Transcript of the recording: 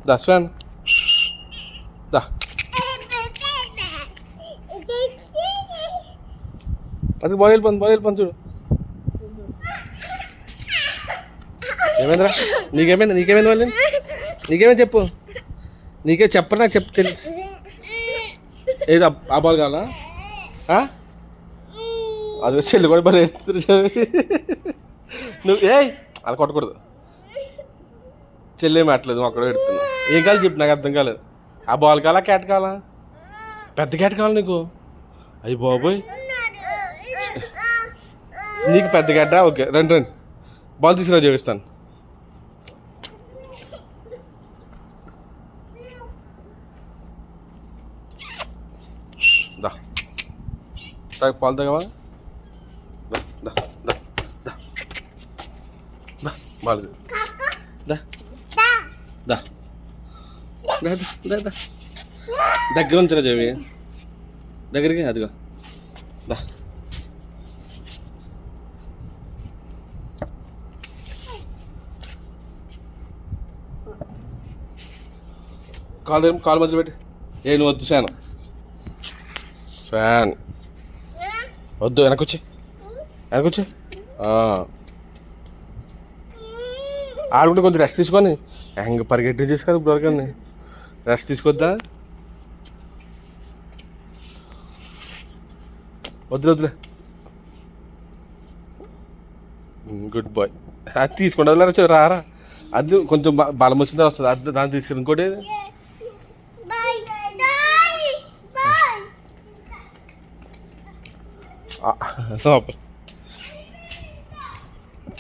దా Schwann దా. అది బాగా వెళ్ళిపోతుంది చూడు. ఏమైందిరా? నీకేమైంది వాళ్ళు? నీకేమైంది చెప్పు. నీకే చెప్పరు, నాకు చెప్పు తెలుసు. ఏది ఆ బాల్ కావాలా? అది చెల్లి కూడా బాగా వేస్తుంది. నువ్వు అలా కొట్టకూడదు. చెల్లి మాట్లేదు, అక్కడ పెడుతున్నా. ఏం కావాలి చెప్పు, నాకు అర్థం కాలేదు. ఆ బాల్ కావాలా క్యాట్ కావాలా? పెద్ద క్యాట్ కావాలి నీకు? అయ్యి బాబోయ్, నీకు పెద్ద క్యాటా? ఓకే రండి బాల్ తీసుకురా చూపిస్తాను. దా పాలు తాగవా? బాల్ దగ్గర ఉంచరా చెవి, దగ్గరికి. అదిగో దా. కాలు మధ్యలో పెట్టి. నువ్వు వద్దు ఫ్యాన్ వద్దు, వెనకొచ్చి. ఆడుకుంటే కొంచెం రెస్ట్ తీసుకొని పరిగెట్టి చేసుకోదు ఇప్పుడు వరకు. రెస్ట్ తీసుకొద్దా? వద్దులే. Good boy. అది తీసుకుంటా రారా. అది కొంచెం బలం వచ్చిందా వస్తుంది, అది దాన్ని తీసుకెళ్ళి. ఇంకోటి